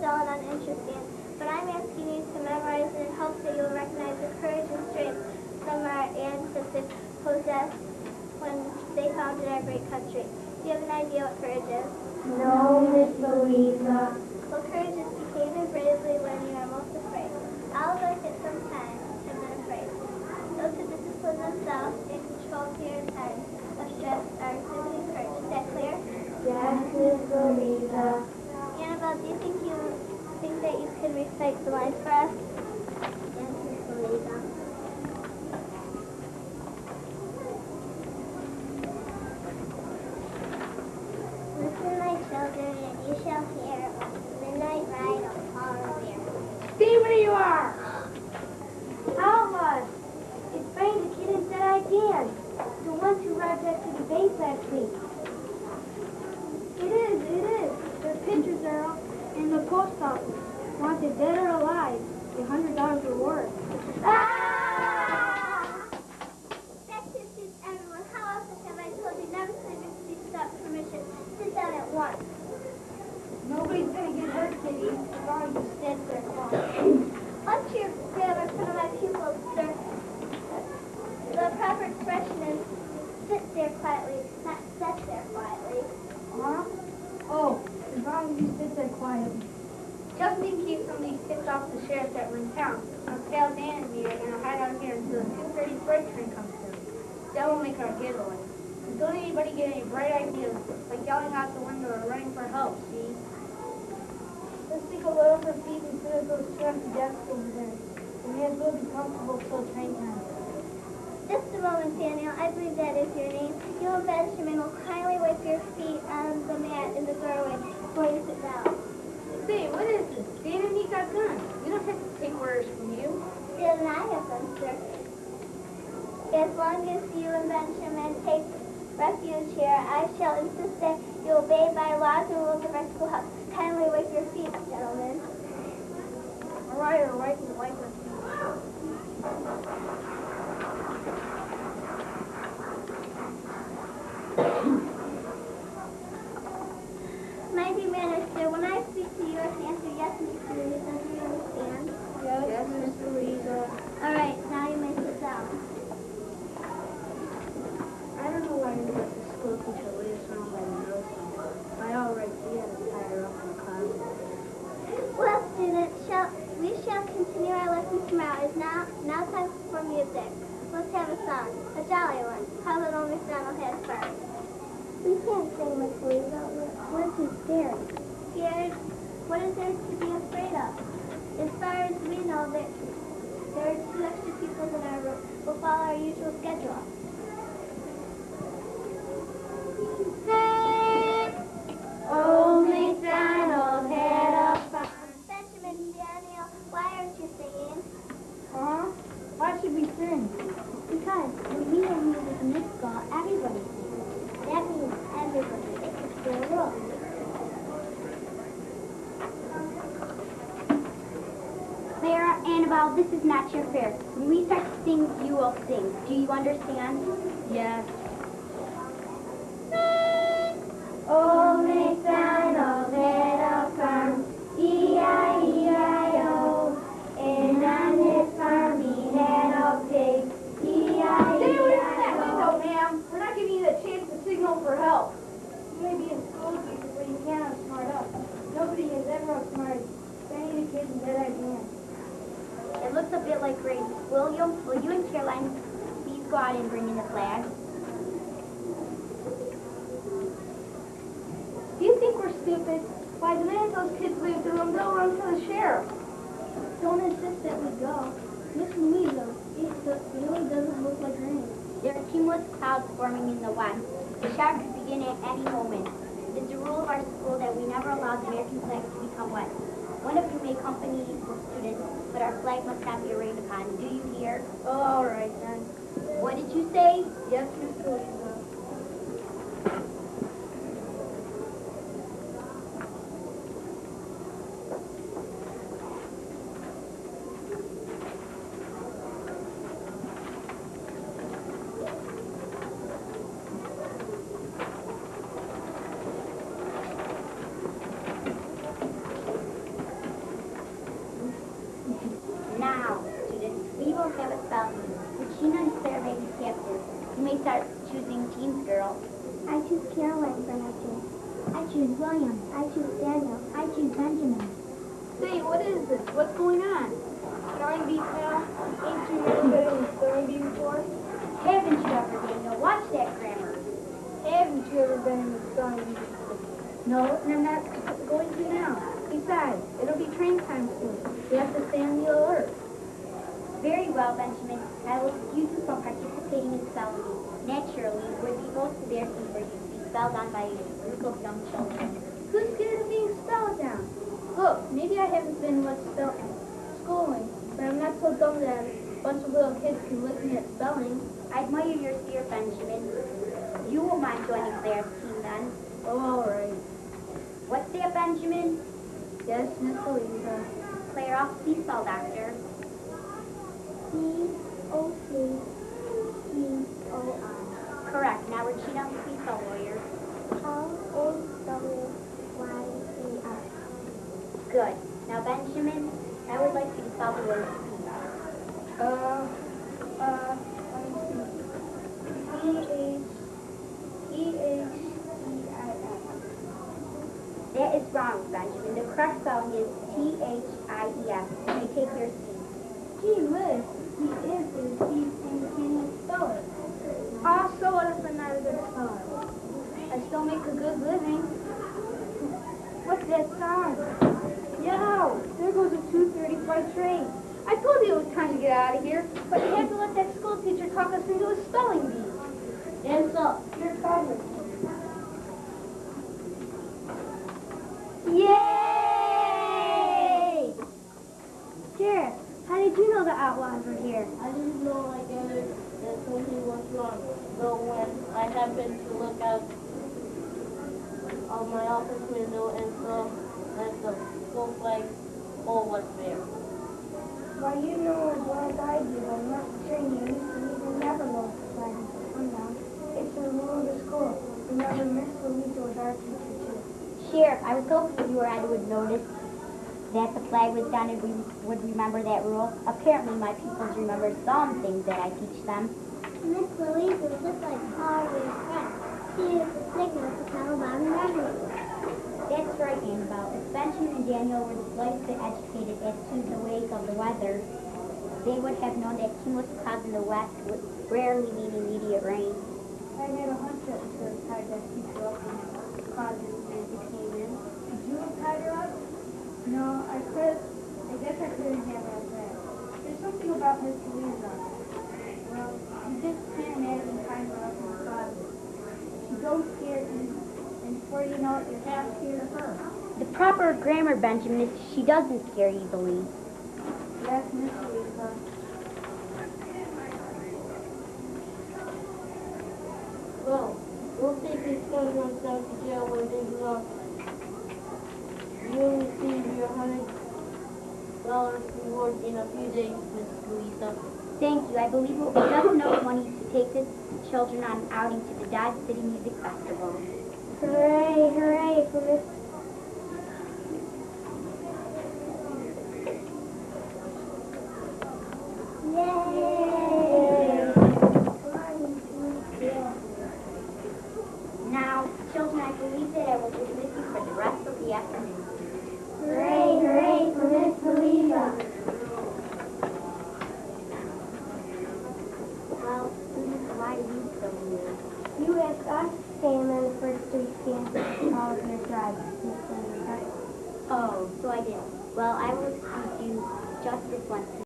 dull and uninteresting, but I'm asking you to memorize it in hopes that you'll recognize the courage and strength some of our ancestors possessed when they founded our great country. Do you have an idea what courage is? No, Miss Louisa. Well, courage is behaving bravely when you are most afraid. All of us at some time have been afraid. Those who discipline themselves and control fear in times of stress are exhibiting courage. Is that clear? Yes, Miss Louisa. Annabelle, do you think that you can recite the lines for us? Yes, Miss Louisa. Listen, my children, and you shall hear the midnight ride of Paul Revere. Stay where you are! Alma! It's Frank the kid and said I can. The ones who arrived after the base last week. It is. Their pictures are in the post office. Wanted dead or alive. $100 reward. Ah! That confused everyone. How often have I told you never to refuse without permission? Sit down at once. Nobody's gonna get hurt, Kitty, as long as you stand there quiet. What's your grammar for my pupils, sir? The proper expression is sit there quietly, not sit there quietly. Huh? Oh, as long as you sit there quietly. Just in case somebody tips off the sheriff that we're in town, our pal Dan and me are gonna hide out here until the 2:30 freight train comes through. That will make our getaway. And don't anybody get any bright ideas, like yelling out the window or running for help, see? Let's take a little for feet instead of those shrubby desks over there. We may as well be comfortable till train time. Just a moment, Daniel. I believe that is your name. You and Benjamin will kindly wipe your feet on the mat in the doorway before you sit down. Say, what is this? Dan and me got guns. We don't have to take orders from you. Dan and I have them, sir. As long as you and Benjamin take refuge here, I shall insist that you obey by laws and rules of our schoolhouse. Kindly wipe your feet, gentlemen. All right, we'll wipe our feet. Mighty manners, sir. When I speak to you, I answer yes, Miss Louisa. Do you understand? Yes, Miss Louisa. All right, now you may sit down. I don't know why you let the school teacher lead us around by the nose. By all rights, we had to tie her up in the closet. Well, students, we shall continue our lesson tomorrow. It's now time for music. Let's have a song, a jolly one. How little Miss Donald has first. We can't sing, Miss Louisa. We're too scared. Scared? What is there to be afraid of? As far as we know, there are 2 extra pupils in our room. We'll follow our usual schedule. Old MacDonald had a farm. Benjamin, Daniel, why aren't you singing? Huh? Why should we sing? Because when we have music in this school, everybody sings. That means everybody is the rule. Clara, Annabelle, this is not your fair. When we start to sing, you will sing. Do you understand? Yes. Old MacDonald had a farm, E-I-E-I-O. And on his farm he had a pig, E-I-E-I-O. Stay away from that window, ma'am. We're not giving you the chance to signal for help. You may be in school teachers where you can't outsmart us. Nobody has ever outsmarted any of the kids in that idea. It looks a bit like rain. Will you and Caroline please go out and bring in the flag? Do you think we're stupid? Why, the minute those kids leave the room, they'll run for the sheriff. Don't insist that we go. Miss Louisa, it really doesn't look like rain. There are cumulus clouds forming in the west. The shower could begin at any moment. It is the rule of our school that we never allow the American flag to become wet. One of you may accompany the students, but our flag must not be rained upon. Do you hear? Oh, all right, then. What did you say? Yes, Miss Louisa. names, girls. I choose Caroline for my team. I choose William. I choose Daniel. I choose Benjamin. Say, what is this? What's going on? Spelling bee, pal? Ain't you never been in a spelling bee before? Haven't you ever, Daniel? Watch that grammar. Haven't you ever been in a spelling bee before? No, and I'm not going to now. Besides, it'll be train time soon. We have to stay on the alert. Very well, Benjamin. I will excuse you from participating in spelling bee. Naturally, it would be most embarrassing for you to be spelled on by a group of young children. Who's scared of being spelled down? Look, maybe I haven't been much schooling, but I'm not so dumb that a bunch of little kids can lick me at spelling. I admire your spirit, Benjamin. You won't mind joining Claire's team then. Oh, all right. What's that, Benjamin? Yes, Miss Louisa. Claire, off please spell doctor. C-O-C-C-O-R. Correct. Now, Regina, please spell lawyer. L-A-W-Y-A-R. Good. Now, Benjamin, I would like you to spell the word peace. P-H-E-H-E-I-S. That is wrong, Benjamin. The correct spelling is T-H-I-E-S. You may take your seat. Gee whiz, he is a thief and can't spell it. Also, what if I'm not a good speller? I still make a good living. What's that sound? Yo, there goes a 2:35 train. I told you it was time to get out of here, but you have to let that school teacher talk us into a spelling bee. Hands up, you're coming. Yay! Sheriff, how did you know the outlaws were here? I didn't know like that something was wrong. So when I happened to look out of my office window and saw that the school flag pole was there. Well, you know as well as I do, I'm not training. You never know if the flag is come down. It's the rule of the school. Remember, Miss Louisa was our teacher too. Sheriff, I was hoping you or Ed would notice that the flag was down and we would remember that rule. Apparently, my pupils remember some things that I teach them. Miss Louise was just like Paul with his friend. She used the signal to tell about an enemy. That's right, Annabelle. If Benjamin and Daniel were slightly educated as to the ways of the weather, they would have known that cumulus clouds in the west would rarely mean immediate rain. I had a hunch that we should have tied that teacher up when causes as he came in. Did you have tied her up? No, I could. I guess I couldn't have her that. There's something about Miss Louisa. Well, you just can't imagine tying her up in the closet. She goes scared and before you know it, you're half scared of her. The proper grammar, Benjamin, is she doesn't scare easily. That's Miss Louisa. Well, we'll take these children down to jail when they belong. You'll receive your $100 reward in a few days, Miss Louisa. Thank you. I believe it will be just enough money to take the children on an outing to the Dodge City Music Festival. Hooray, hooray for Miss... Yay! Now, children, I believe that I will dismiss you for the rest of the afternoon. Hooray, hooray for Miss Louisa! Well, why are you so weird? You asked us to stand on the first three stands all of your drive, Miss Louisa. Oh, so I did. Well, I will excuse you just this once